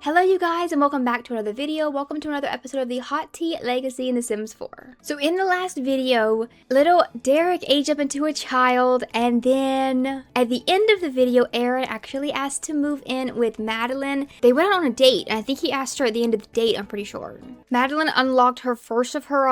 Hello you guys and welcome back to another video. Welcome to another episode of the Hot Tea Legacy in The Sims 4. So in the last video, little Derek aged up into a child, and then at the end of the video, Aaron actually asked to move in with Madeline. They went out on a date, and I think he asked her at the end of the date, I'm pretty sure. Madeline unlocked her first of her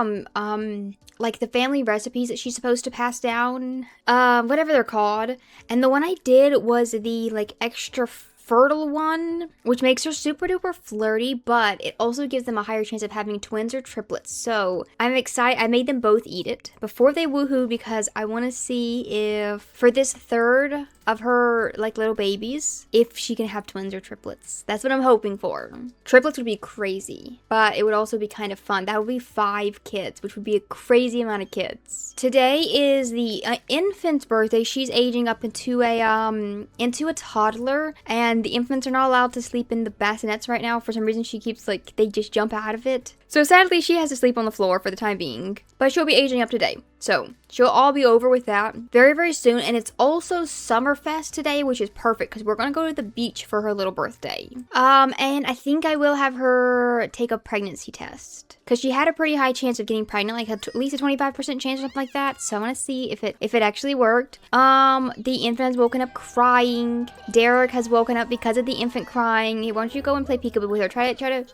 like the family recipes that she's supposed to pass down, whatever they're called. And the one I did was the like extra fertile one, which makes her super duper flirty, but it also gives them a higher chance of having twins or triplets. So I'm excited. I made them both eat it before they woohoo because I want to see if for this third of her like little babies, if she can have twins or triplets. That's what I'm hoping for. Triplets would be crazy, but it would also be kind of fun. That would be 5 kids, which would be a crazy amount of kids. Today is the infant's birthday. She's aging up into a toddler, and the infants are not allowed to sleep in the bassinets right now. For some reason, she keeps like they just jump out of it. So sadly, she has to sleep on the floor for the time being, but she'll be aging up today. So she'll all be over with that very, very soon. And it's also Summerfest today, which is perfect because we're going to go to the beach for her little birthday. And I think I will have her take a pregnancy test because she had a pretty high chance of getting pregnant, like at least a 25% chance or something like that. So I want to see if it actually worked. The infant has woken up crying. Derek has woken up because of the infant crying. Hey, why don't you go and play peekaboo with her? Try to.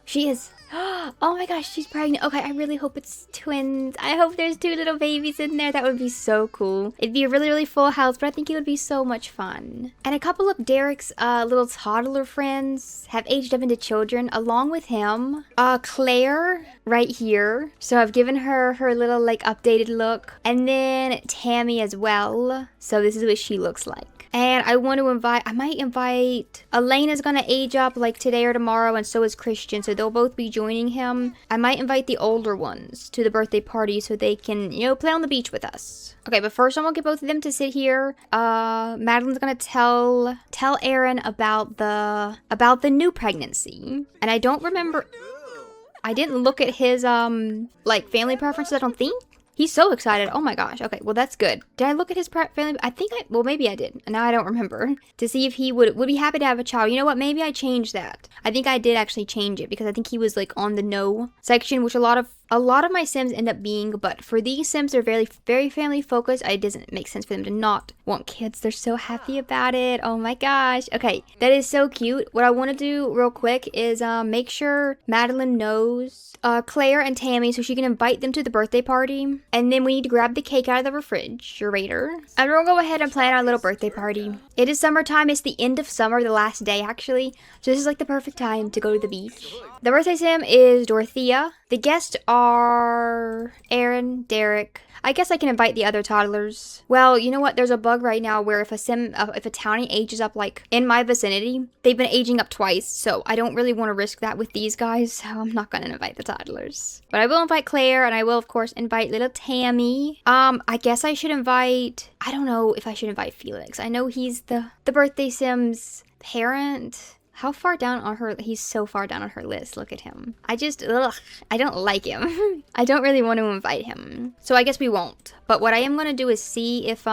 She is. Oh my gosh, she's pregnant. Okay, I really hope it's twins. I hope there's 2 little babies in there. That would be so cool. It'd be a really, really full house, but I think it would be so much fun. And a couple of Derek's little toddler friends have aged up into children along with him. Claire right here. So I've given her her little like updated look. And then Tammy as well. So this is what she looks like. And I might invite, Elena's gonna age up like today or tomorrow, and so is Christian, so they'll both be joining him. I might invite the older ones to the birthday party so they can, you know, play on the beach with us. Okay, but first I'm gonna get both of them to sit here. Madeline's gonna tell Aaron about the new pregnancy. And I don't remember, I didn't look at his, like family preferences, I don't think. He's so excited. Oh my gosh. Okay, well that's good. Did I look at his family? Well maybe I did. Now I don't remember. To see if he would be happy to have a child. You know what? Maybe I changed that. I think I did actually change it because I think he was like on the no section, which a lot of my Sims end up being, but for these Sims, they're very, very family focused. It doesn't make sense for them to not want kids. They're so happy about it. Oh my gosh. Okay, that is so cute. What I want to do real quick is make sure Madeline knows Claire and Tammy so she can invite them to the birthday party. And then we need to grab the cake out of the refrigerator. And we'll go ahead and plan our little birthday party. It is summertime. It's the end of summer, the last day actually. So this is like the perfect time to go to the beach. The birthday Sim is Dorothea. The guests are Aaron, Derek. I guess I can invite the other toddlers. Well, you know what? There's a bug right now where if a townie ages up like in my vicinity, they've been aging up twice. So I don't really want to risk that with these guys. So I'm not going to invite the toddlers. But I will invite Claire, and I will of course invite little Tammy. I guess I should invite, I don't know if I should invite Felix. I know he's the birthday Sim's parent. How far down on her? He's so far down on her list. Look at him. I don't like him. I don't really want to invite him. So I guess we won't. But what I am going to do is see if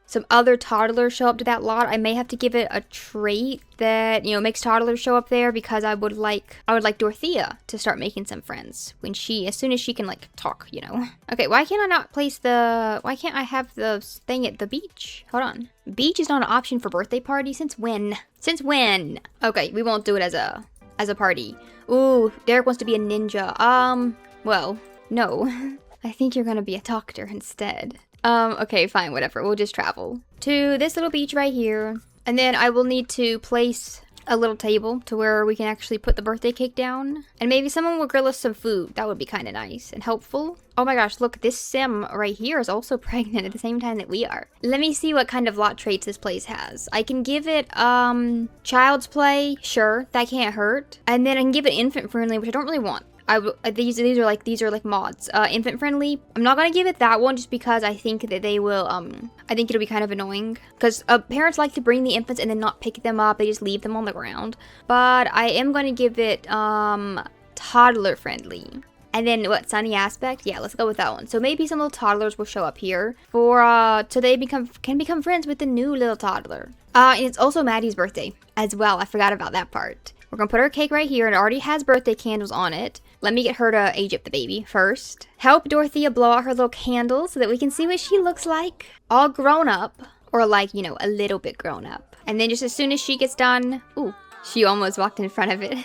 some other toddlers show up to that lot. I may have to give it a trait that, you know, makes toddlers show up there because I would like Dorothea to start making some friends as soon as she can like talk, you know. Okay, why can't I have the thing at the beach? Hold on. Beach is not an option for birthday party. Since when? Since when? Okay, we won't do it as a party. Ooh, Derek wants to be a ninja. Well, no. I think you're gonna be a doctor instead. Okay, fine, whatever. We'll just travel to this little beach right here. And then I will need to place a little table to where we can actually put the birthday cake down. And maybe someone will grill us some food. That would be kind of nice and helpful. Oh my gosh, look, this Sim right here is also pregnant at the same time that we are. Let me see what kind of lot traits this place has. I can give it, child's play. Sure, that can't hurt. And then I can give it infant friendly, which I don't really want. These are like mods. Infant friendly. I'm not gonna give it that one just because I think that they will, I think it'll be kind of annoying. Because parents like to bring the infants and then not pick them up. They just leave them on the ground. But I am gonna give it, toddler friendly. And then what, sunny aspect? Yeah, let's go with that one. So maybe some little toddlers will show up here so they can become friends with the new little toddler. And it's also Maddie's birthday as well. I forgot about that part. We're gonna put our cake right here. It already has birthday candles on it. Let me get her to age up the baby first. Help Dorothea blow out her little candle so that we can see what she looks like. All grown up. Or like, you know, a little bit grown up. And then just as soon as she gets done... Ooh, she almost walked in front of it.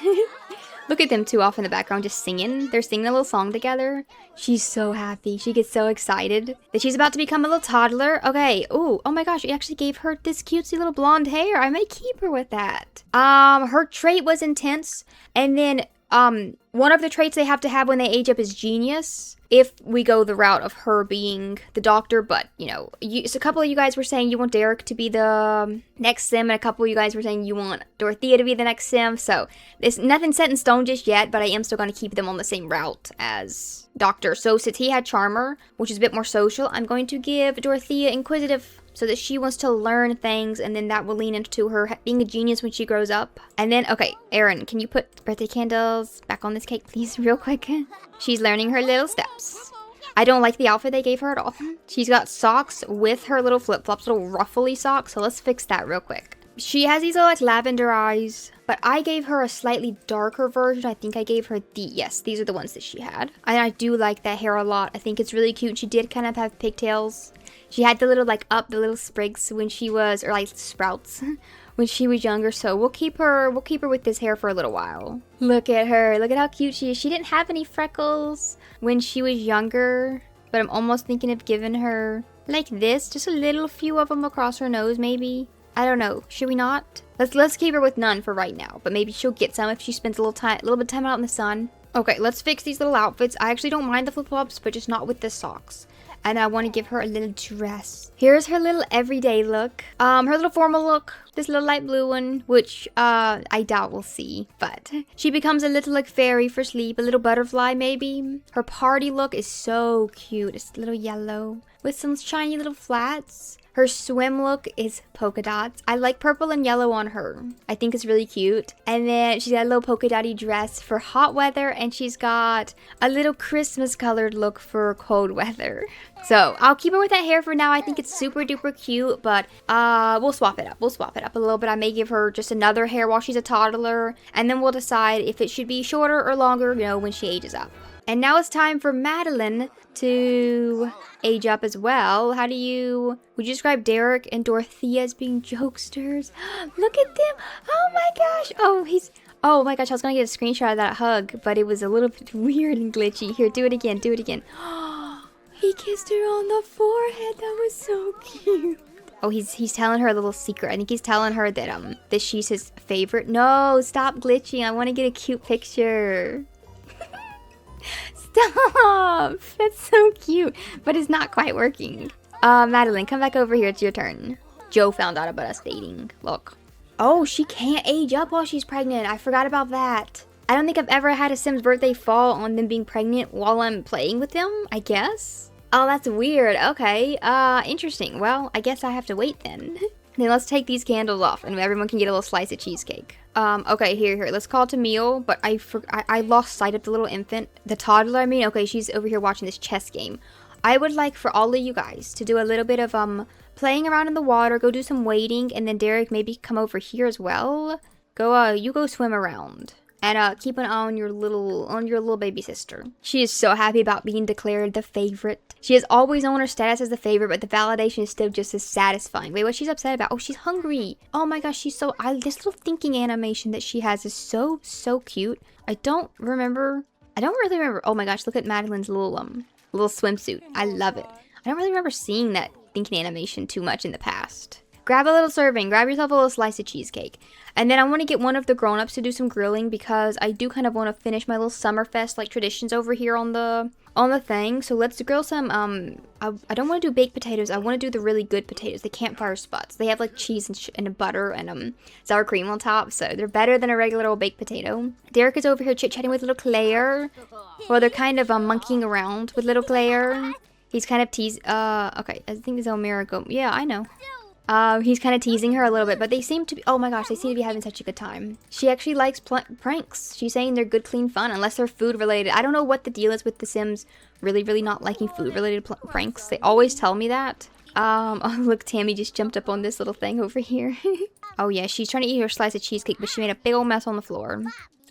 Look at them two off in the background just singing. They're singing a little song together. She's so happy. She gets so excited that she's about to become a little toddler. Okay. Ooh. Oh my gosh. We actually gave her this cutesy little blonde hair. I may keep her with that. Her trait was intense. And then, one of the traits they have to have when they age up is genius. If we go the route of her being the doctor, but, you know, so a couple of you guys were saying you want Derek to be the next sim, and a couple of you guys were saying you want Dorothea to be the next sim, so there's nothing set in stone just yet, but I am still going to keep them on the same route as Doctor. So since he had Charmer, which is a bit more social, I'm going to give Dorothea Inquisitive, so that she wants to learn things, and then that will lean into her being a genius when she grows up. And then, okay, Erin, can you put birthday candles back on this cake, please, real quick? She's learning her little steps. I don't like the outfit they gave her at all. She's got socks with her little flip-flops, little ruffly socks, so let's fix that real quick. She has these little, like, lavender eyes, but I gave her a slightly darker version. I think I gave her yes, these are the ones that she had. And I do like that hair a lot. I think it's really cute. She did kind of have pigtails. She had the little, like, the little sprigs when she was, or like sprouts, when she was younger. So we'll keep her with this hair for a little while. Look at her. Look at how cute she is. She didn't have any freckles when she was younger, but I'm almost thinking of giving her like this, just a little few of them across her nose, maybe. I don't know. Should we not? Let's keep her with none for right now, but maybe she'll get some if she spends a little bit of time out in the sun. Okay, let's fix these little outfits. I actually don't mind the flip-flops, but just not with the socks. And I want to give her a little dress. Here's her little everyday look. Her little formal look. This little light blue one, which I doubt we'll see. But she becomes a little like fairy for sleep. A little butterfly maybe. Her party look is so cute. It's a little yellow with some shiny little flats. Her swim look is polka dots. I like purple and yellow on her. I think it's really cute. And then she's got a little polka dotty dress for hot weather. And she's got a little Christmas colored look for cold weather. So I'll keep her with that hair for now. I think it's super duper cute. But we'll swap it up. We'll swap it up a little bit. I may give her just another hair while she's a toddler. And then we'll decide if it should be shorter or longer, you know, when she ages up. And now it's time for Madeline to age up as well. Would you describe Derek and Dorothea as being jokesters? Look at them. Oh my gosh. Oh my gosh, I was gonna get a screenshot of that hug, but it was a little bit weird and glitchy. Here, do it again, do it again. He kissed her on the forehead. That was so cute. Oh, he's telling her a little secret. I think he's telling her that she's his favorite. No, stop glitching. I want to get a cute picture. Stop! That's so cute, but it's not quite working. Madeline, come back over here. It's your turn. Joe found out about us dating. Look. Oh, she can't age up while she's pregnant. I forgot about that. I don't think I've ever had a Sim's birthday fall on them being pregnant while I'm playing with them, I guess. Oh, that's weird. Okay, interesting. Well, I guess I have to wait then. Then let's take these candles off and everyone can get a little slice of cheesecake. Okay, here. Let's call it a meal, but I lost sight of the little infant. The toddler, I mean. Okay, she's over here watching this chess game. I would like for all of you guys to do a little bit of, playing around in the water, go do some wading, and then Derek maybe come over here as well. You go swim around. And, keep an eye on your little baby sister. She is so happy about being declared the favorite. She has always known her status as the favorite, but the validation is still just as satisfying. Wait, what she's upset about? Oh, she's hungry. Oh my gosh, this little thinking animation that she has is so cute. I don't really remember. Oh my gosh, look at Madeline's little swimsuit. I love it. I don't really remember seeing that thinking animation too much in the past. Grab a little serving. Grab yourself a little slice of cheesecake. And then I want to get one of the grown-ups to do some grilling because I do kind of want to finish my little Summerfest like traditions over here on the thing. So let's grill some, I don't want to do baked potatoes. I want to do the really good potatoes, the campfire spots. They have like cheese and butter and sour cream on top. So they're better than a regular old baked potato. Derek is over here chit-chatting with little Claire. Well, they're kind of monkeying around with little Claire. He's kind of okay, I think it's Elmira go. Yeah, I know. He's kind of teasing her a little bit, but they seem to be, oh my gosh, they seem to be having such a good time. She actually likes pranks. She's saying they're good, clean fun, unless they're food related. I don't know what the deal is with the Sims really not liking food related pranks. They always tell me that. Oh look, Tammy just jumped up on this little thing over here. Oh yeah, she's trying to eat her slice of cheesecake, but she made a big old mess on the floor.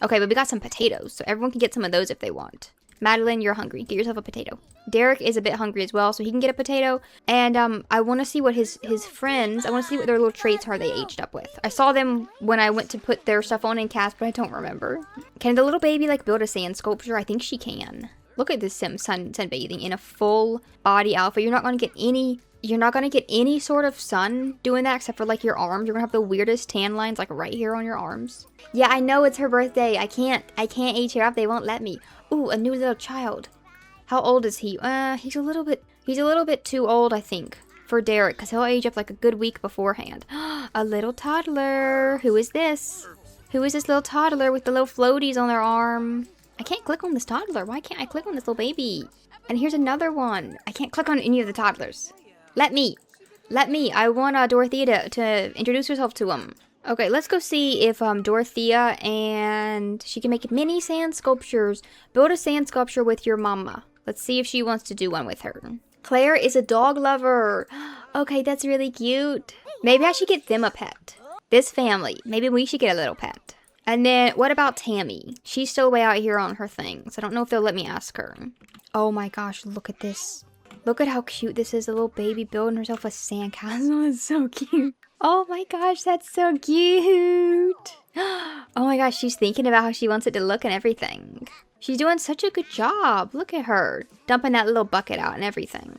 Okay, but we got some potatoes, so everyone can get some of those if they want. Madeline, you're hungry. Get yourself a potato. Derek is a bit hungry as well, so he can get a potato. And I want to see what his friends, I want to see what their little traits are they aged up with. I saw them when I went to put their stuff on in cast, but I don't remember. Can the little baby like build a sand sculpture? I think she can. Look at this sim sunbathing in a full body outfit. You're not going to get any sort of sun doing that except for like your arms. You're gonna have the weirdest tan lines like right here on your arms. Yeah, I know it's her birthday. I can't age her up. They won't let me. Ooh, a new little child. How old is he? He's a little bit too old, I think, for Derek, because he'll age up like a good week beforehand. A little toddler. Who is this? Who is this little toddler with the little floaties on their arm? I can't click on this toddler. Why can't I click on this little baby? And here's another one. I can't click on any of the toddlers. Let me. I want Dorothea to introduce herself to him. Okay, let's go see if Dorothea and she can make mini sand sculptures. Build a sand sculpture with your mama. Let's see if she wants to do one with her. Claire is a dog lover. Okay, that's really cute. Maybe I should get them a pet. This family, maybe we should get a little pet. And then what about Tammy? She's still way out here on her things. I don't know if they'll let me ask her. Oh my gosh, look at this. Look at how cute this is. A little baby building herself a sandcastle. It's so cute. Oh my gosh, that's so cute. Oh my gosh, she's thinking about how she wants it to look and everything. She's doing such a good job. Look at her. Dumping that little bucket out and everything.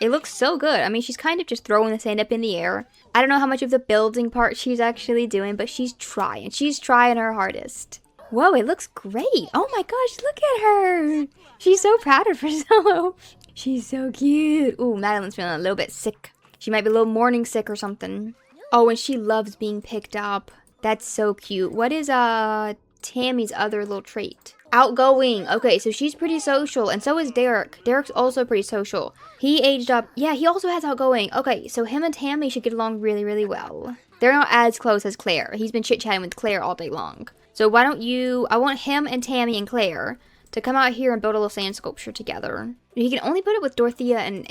It looks so good. I mean, she's kind of just throwing the sand up in the air. I don't know how much of the building part she's actually doing, but she's trying. She's trying her hardest. Whoa, it looks great. Oh my gosh, look at her. She's so proud of herself. She's so cute. Ooh, Madeline's feeling a little bit sick. She might be a little morning sick or something. Oh, and she loves being picked up. That's so cute. What is Tammy's other little trait? Outgoing. Okay, so she's pretty social, and so is Derek. Derek's also pretty social. He aged up. Yeah, he also has outgoing. Okay, so him and Tammy should get along really, really well. They're not as close as Claire. He's been chit-chatting with Claire all day long. So why don't you... I want him and Tammy and Claire to come out here and build a little sand sculpture together. He can only put it with Dorothea and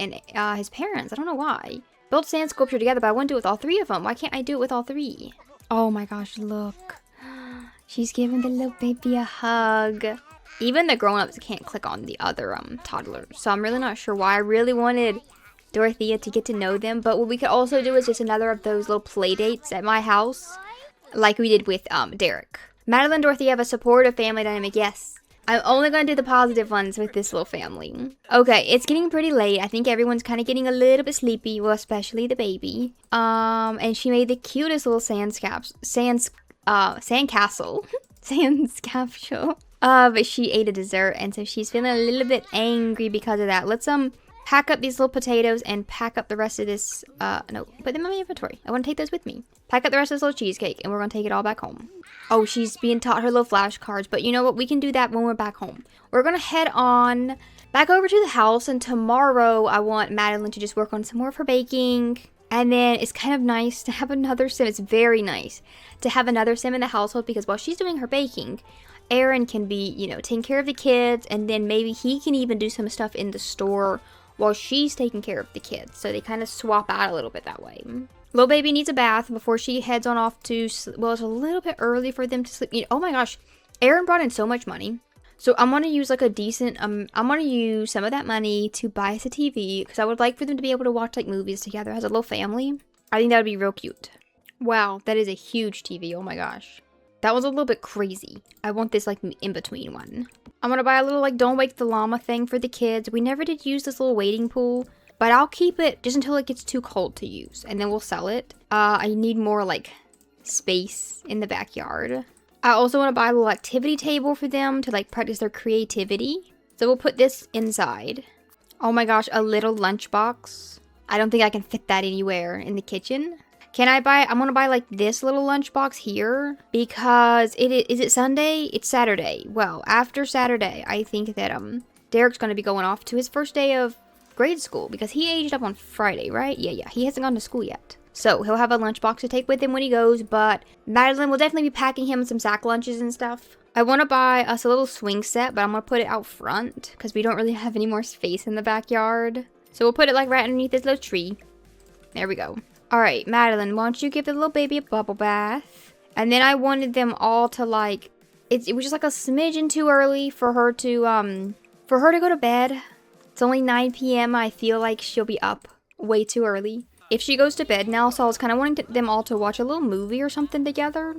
his parents. I don't know why. Build sand sculpture together, but I want to do it with all three of them. Why can't I do it with all three? Oh my gosh, look. She's giving the little baby a hug. Even the grown-ups can't click on the other toddlers. So I'm really not sure why. I really wanted Dorothea to get to know them. But what we could also do is just another of those little play dates at my house. Like we did with Derek. Madeline and Dorothea have a supportive family dynamic, yes. I'm only going to do the positive ones with this little family. Okay, it's getting pretty late. I think everyone's kind of getting a little bit sleepy. Well, especially the baby. And she made the cutest little sandcastle. Sandcastle. But she ate a dessert, and so she's feeling a little bit angry because of that. Let's pack up these little potatoes and pack up the rest of this. No, put them in my inventory. I want to take those with me. Pack up the rest of this little cheesecake, and we're going to take it all back home. Oh, she's being taught her little flashcards, but you know what? We can do that when we're back home. We're going to head on back over to the house, and tomorrow I want Madeline to just work on some more of her baking. And then it's kind of nice to have another sim. It's very nice to have another sim in the household because while she's doing her baking, Aaron can be, you know, taking care of the kids, and then maybe he can even do some stuff in the store while she's taking care of the kids. So they kind of swap out a little bit that way. Little baby needs a bath before she heads on off to, well, it's a little bit early for them to sleep. You know, oh my gosh, Aaron brought in so much money. So I'm going to use like a decent, I'm going to use some of that money to buy us a TV because I would like for them to be able to watch like movies together as a little family. I think that would be real cute. Wow, that is a huge TV. Oh my gosh. That was a little bit crazy. I want this like in between one. I'm going to buy a little like don't wake the llama thing for the kids. We never did use this little wading pool, but I'll keep it just until it gets too cold to use and then we'll sell it. I need more like space in the backyard. I also want to buy a little activity table for them to like practice their creativity. So we'll put this inside. Oh my gosh, a little lunchbox. I don't think I can fit that anywhere in the kitchen. Can I buy, I'm going to buy like this little lunchbox here because is it Sunday? It's Saturday. Well, after Saturday, I think that Derek's going to be going off to his first day of grade school because he aged up on Friday, right? Yeah, he hasn't gone to school yet. So he'll have a lunchbox to take with him when he goes, but Madeline will definitely be packing him some sack lunches and stuff. I want to buy us a little swing set, but I'm going to put it out front because we don't really have any more space in the backyard. So we'll put it like right underneath this little tree. There we go. Alright, Madeline, why don't you give the little baby a bubble bath? And then I wanted them all to like, it was just like a smidgen too early for her to go to bed. It's only 9 p.m. I feel like she'll be up way too early if she goes to bed now, so I was kind of wanting them all to watch a little movie or something together.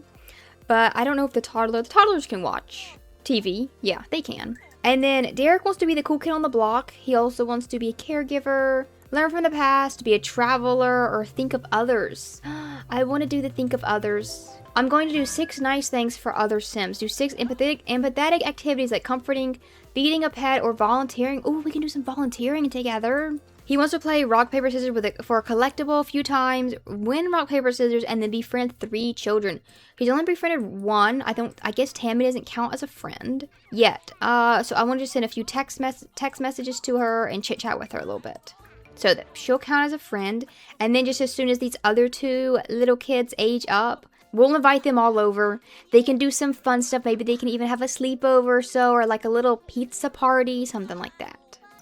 But I don't know if the toddlers can watch TV. Yeah, they can. And then Derek wants to be the cool kid on the block. He also wants to be a caregiver, learn from the past, be a traveler, or think of others. I want to do the think of others. I'm going to do 6 nice things for other Sims. Do 6 empathetic activities like comforting, feeding a pet, or volunteering. Oh, we can do some volunteering together. He wants to play rock, paper, scissors for a collectible a few times, win rock, paper, scissors, and then befriend 3 children. He's only befriended 1. I guess Tammy doesn't count as a friend yet. So I want to send a few text messages to her and chit chat with her a little bit, so that she'll count as a friend. And then just as soon as these other 2 little kids age up, we'll invite them all over. They can do some fun stuff. Maybe they can even have a sleepover or so, or like a little pizza party, something like that.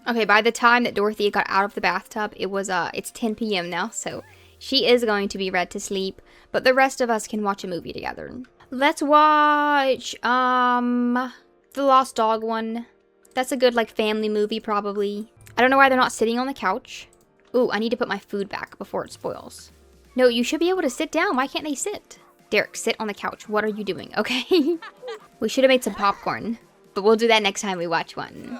Okay, by the time that Dorothea got out of the bathtub, it's 10 p.m. now, so she is going to be read to sleep, but the rest of us can watch a movie together. Let's watch, the Lost Dog one. That's a good, like, family movie, probably. I don't know why they're not sitting on the couch. Ooh, I need to put my food back before it spoils. No, you should be able to sit down. Why can't they sit? Derek, sit on the couch. What are you doing, okay? We should have made some popcorn, but we'll do that next time we watch one.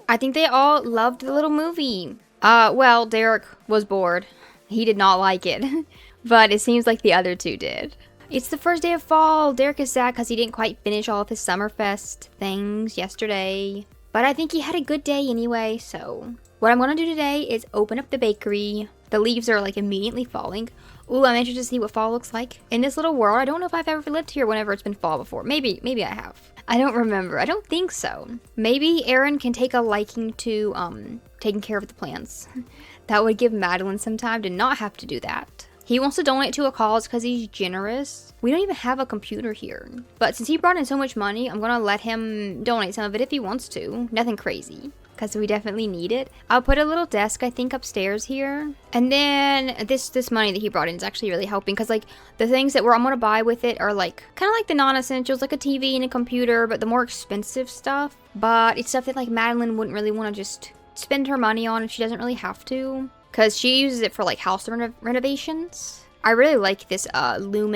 I think they all loved the little movie. Well, Derek was bored. He did not like it, but it seems like the other 2 did. It's the first day of fall. Derek is sad because he didn't quite finish all of his Summerfest things yesterday, but I think he had a good day anyway, so what I'm gonna do today is open up the bakery. The leaves are like immediately falling. Ooh, I'm interested to see what fall looks like in this little world. I don't know if I've ever lived here whenever it's been fall before. Maybe I have. I don't remember. I don't think so. Maybe Aaron can take a liking to taking care of the plants. That would give Madeline some time to not have to do that. He wants to donate to a cause because he's generous. We don't even have a computer here. But since he brought in so much money, I'm gonna let him donate some of it if he wants to. Nothing crazy, because we definitely need it. I'll put a little desk, I think, upstairs here. And then this money that he brought in is actually really helping, because like the things that I'm gonna buy with it are like kind of like the non-essentials, like a TV and a computer, but the more expensive stuff. But it's stuff that like Madeline wouldn't really want to just spend her money on if she doesn't really have to, because she uses it for like house renovations. I really like this Loom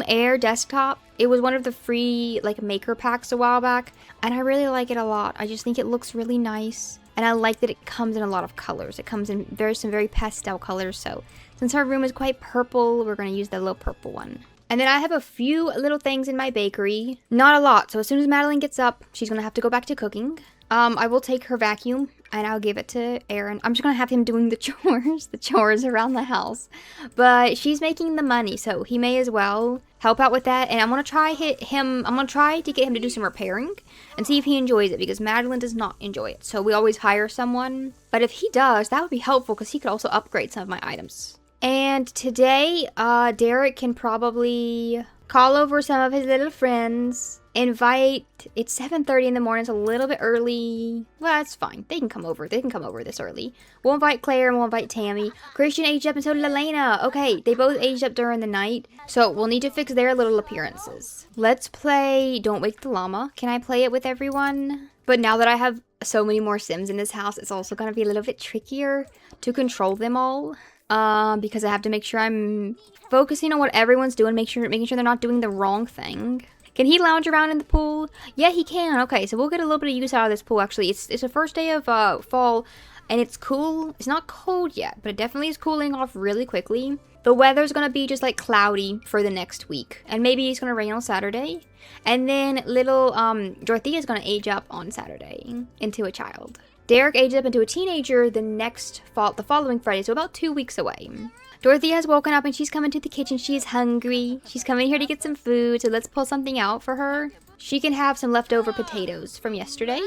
Air desktop. It was one of the free like maker packs a while back, and I really like it a lot. I just think it looks really nice, and I like that it comes in a lot of colors. It comes in some very pastel colors, so since our room is quite purple, we're going to use the little purple one. And then I have a few little things in my bakery. Not a lot, so as soon as Madeline gets up, she's going to have to go back to cooking. I will take her vacuum and I'll give it to Aaron. I'm just gonna have him doing the chores around the house. But she's making the money, so he may as well help out with that. And I'm gonna try to get him to do some repairing and see if he enjoys it, because Madeline does not enjoy it. So we always hire someone. But if he does, that would be helpful, because he could also upgrade some of my items. And today, Derek can probably call over some of his little friends. It's 7:30 in the morning. It's a little bit early. Well, that's fine. They can come over. They can come over this early. We'll invite Claire and we'll invite Tammy. Christian aged up and so did Elena. Okay, they both aged up during the night, so we'll need to fix their little appearances. Let's play Don't Wake the Llama. Can I play it with everyone? But now that I have so many more Sims in this house, it's also going to be a little bit trickier to control them all. Because I have to make sure I'm focusing on what everyone's doing, making sure they're not doing the wrong thing. Can he lounge around in the pool? Yeah, he can. Okay, so we'll get a little bit of use out of this pool, actually. It's the first day of fall, and it's cool. It's not cold yet, but it definitely is cooling off really quickly. The weather's going to be just, like, cloudy for the next week. And maybe it's going to rain on Saturday. And then little Dorothea is going to age up on Saturday into a child. Derek ages up into a teenager the following Friday, so about 2 weeks away. Dorothea has woken up and she's coming to the kitchen. She is hungry. She's coming here to get some food, so let's pull something out for her. She can have some leftover potatoes from yesterday.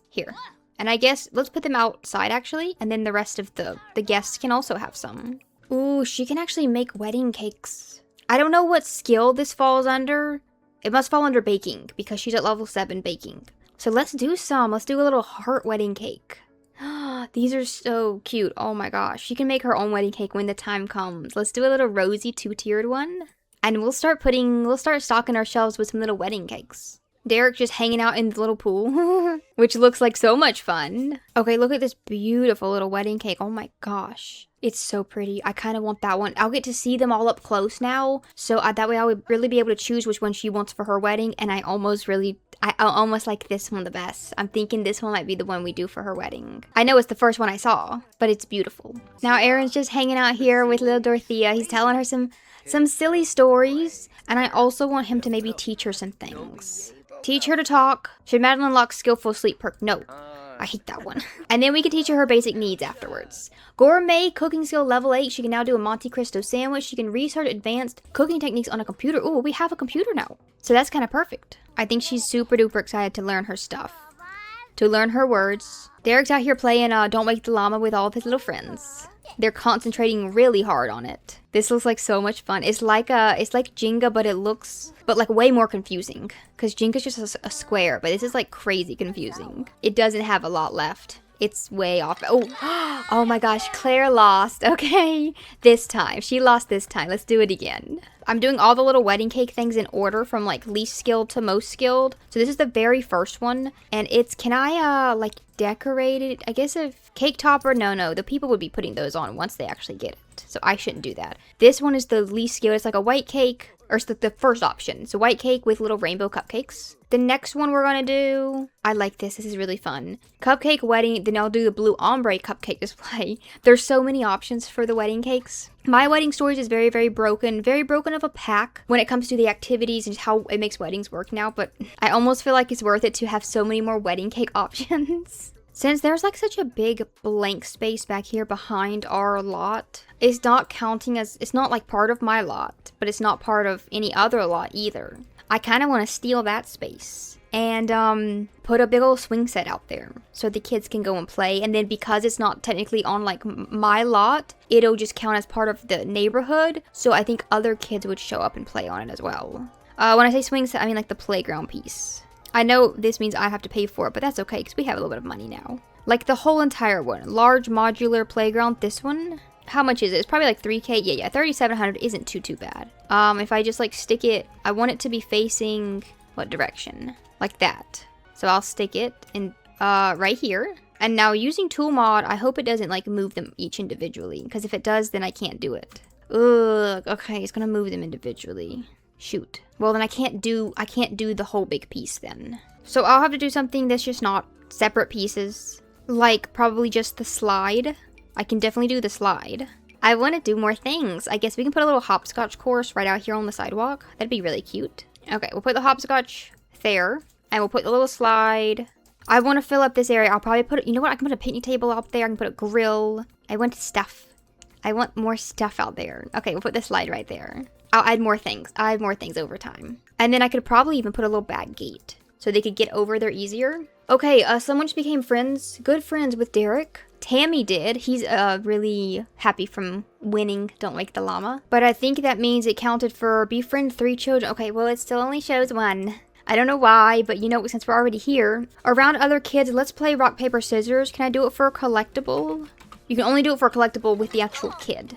Here. And I guess let's put them outside, actually, and then the rest of the guests can also have some. Ooh, she can actually make wedding cakes. I don't know what skill this falls under. It must fall under baking, because she's at level 7 baking. So let's do some. Let's do a little heart wedding cake. These are so cute. Oh my gosh. She can make her own wedding cake when the time comes. Let's do a little rosy 2-tiered one. And we'll start stocking our shelves with some little wedding cakes. Derek just hanging out in the little pool, which looks like so much fun. Okay, look at this beautiful little wedding cake. Oh my gosh. It's so pretty. I kind of want that one. I'll get to see them all up close now. So that way I would really be able to choose which one she wants for her wedding. And I almost like this one the best. I'm thinking this one might be the one we do for her wedding. I know it's the first one I saw, but it's beautiful. Now Aaron's just hanging out here with little Dorothea. He's telling her some silly stories. And I also want him to maybe teach her some things. Teach her to talk. Should Madeline unlock skillful sleep perk? No. I hate that one. And then we can teach her basic needs afterwards. Gourmet cooking skill level 8. She can now do a Monte Cristo sandwich. She can research advanced cooking techniques on a computer. Ooh, we have a computer now. So that's kind of perfect. I think she's super duper excited to learn her stuff. To learn her words. Derek's out here playing Don't Wake the Llama with all of his little friends. They're concentrating really hard on it. This looks like so much fun. It's like Jenga, but like way more confusing. Because Jenga's just a square, but this is like crazy confusing. It doesn't have a lot left. It's way off. Oh, oh my gosh, Claire lost. Okay, this time. She lost this time. Let's do it again. I'm doing all the little wedding cake things in order from like least skilled to most skilled. So this is the very first one. And it's, can I like decorate it? I guess if cake topper, no, the people would be putting those on once they actually get it. So I shouldn't do that. This one is the least skilled. It's like a white cake. Or it's the first option. It's a white cake with little rainbow cupcakes. The next one we're gonna do, I like this. This is really fun. Cupcake wedding, then I'll do the blue ombre cupcake display. There's so many options for the wedding cakes. My wedding stories is very, very broken of a pack when it comes to the activities and how it makes weddings work now. But I almost feel like it's worth it to have so many more wedding cake options. Since there's like such a big blank space back here behind our lot, it's not counting as, it's not like part of my lot, but it's not part of any other lot either. I kind of want to steal that space and put a big old swing set out there so the kids can go and play. And then because it's not technically on like my lot, it'll just count as part of the neighborhood. So I think other kids would show up and play on it as well. When I say swing set, I mean like the playground piece. I know this means I have to pay for it, but that's okay because we have a little bit of money now. Like the whole entire one. Large modular playground. This one. How much is it? It's probably like 3K. Yeah, 3,700 isn't too bad. If I just like stick it, I want it to be facing what direction? Like that. So I'll stick it in right here. And now using tool mod, I hope it doesn't like move them each individually. Because if it does, then I can't do it. Ugh, okay, it's gonna move them individually. Shoot. Well, then I can't do the whole big piece then. So I'll have to do something that's just not separate pieces. Like probably just the slide. I can definitely do the slide. I want to do more things. I guess we can put a little hopscotch course right out here on the sidewalk. That'd be really cute. Okay, we'll put the hopscotch there. And we'll put the little slide. I want to fill up this area. I'll probably put, you know what? I can put a picnic table out there. I can put a grill. I want stuff. I want more stuff out there. Okay, we'll put the slide right there. I'll add more things. I have more things over time. And then I could probably even put a little back gate so they could get over there easier. Okay, someone just became good friends with Derek. Tammy did. He's really happy from winning Don't Wake the Llama. But I think that means it counted for befriend 3 children. Okay, well, it still only shows 1. I don't know why, but you know, since we're already here. Around other kids, let's play rock, paper, scissors. Can I do it for a collectible? You can only do it for a collectible with the actual kid.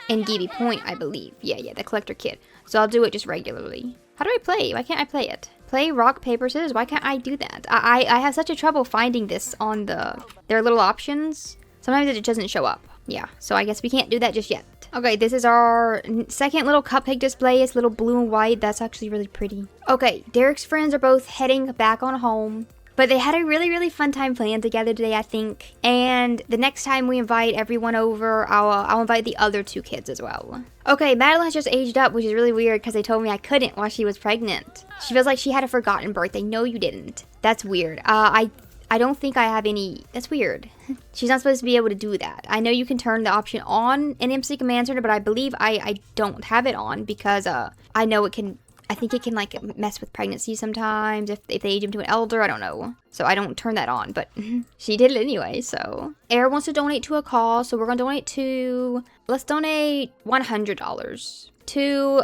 And give you point, I believe. Yeah, the collector kit. So I'll do it just regularly. How do I play? Why can't I play it? Play rock, paper, scissors. Why can't I do that? I have such a trouble finding this on their little options. Sometimes it doesn't show up. Yeah, so I guess we can't do that just yet. Okay, this is our second little cupcake display. It's little blue and white. That's actually really pretty. Okay, Derek's friends are both heading back on home. But they had a really, really fun time playing together today, I think. And the next time we invite everyone over, I'll invite the other 2 kids as well. Okay, Madeline has just aged up, which is really weird because they told me I couldn't while she was pregnant. She feels like she had a forgotten birthday. No, you didn't. That's weird. I don't think I have any... That's weird. She's not supposed to be able to do that. I know you can turn the option on in MC Command Center, but I believe I don't have it on because I know it can... I think it can like mess with pregnancy sometimes if they age into an elder. I don't know. So I don't turn that on, but she did it anyway. So Air wants to donate to a cause. So we're going to donate to, let's donate $100. to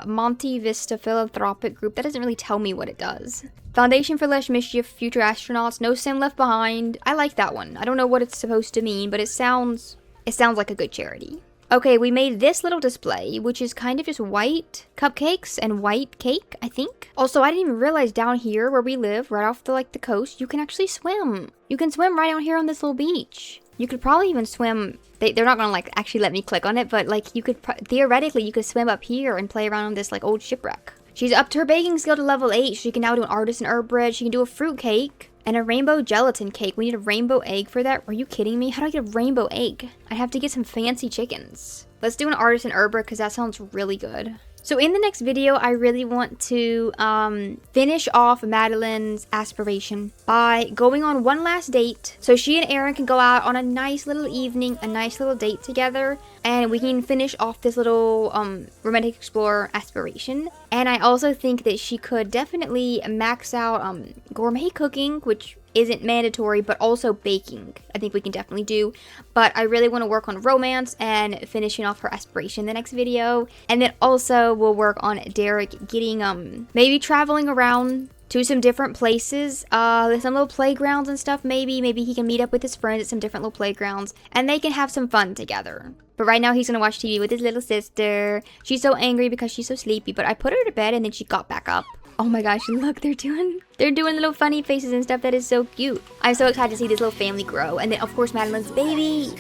Monte Vista Philanthropic Group. That doesn't really tell me what it does. Foundation for Less Mischief, Future Astronauts, No Sim Left Behind. I like that one. I don't know what it's supposed to mean, but it sounds like a good charity. Okay, we made this little display, which is kind of just white cupcakes and white cake, I think. Also, I didn't even realize down here where we live, right off the coast, you can actually swim. You can swim right out here on this little beach. You could probably even swim. They're not gonna actually let me click on it, but you could theoretically you could swim up here and play around on this old shipwreck. She's up to her baking skill to level 8. She can now do an artisan herb bread. She can do a fruit cake and a rainbow gelatin cake. We need a rainbow egg for that. Are you kidding me? How do I get a rainbow egg? I'd have to get some fancy chickens. Let's do an artisan herb bread because that sounds really good. So in the next video, I really want to finish off Madeline's aspiration by going on one last date. So she and Aaron can go out on a nice little evening, a nice little date together. And we can finish off this little romantic explorer aspiration. And I also think that she could definitely max out gourmet cooking, which isn't mandatory, but also baking I think we can definitely do. But I really want to work on romance and finishing off her aspiration in the next video. And then also we'll work on Derek getting maybe traveling around to some different places, some little playgrounds and stuff. Maybe he can meet up with his friends at some different little playgrounds and they can have some fun together. But right now he's gonna watch TV with his little sister. She's so angry because she's so sleepy, but I put her to bed and then she got back up. Oh my gosh, look, they're doing little funny faces and stuff. That is so cute. I'm so excited to see this little family grow. And then of course Madeline's babies,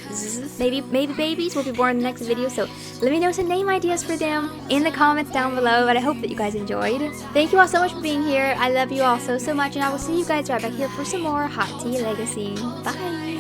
maybe babies will be born in the next video. So let me know some name ideas for them in the comments down below. But I hope that you guys enjoyed. Thank you all so much for being here. I love you all so much, and I will see you guys right back here for some more Hot Tea Legacy. Bye.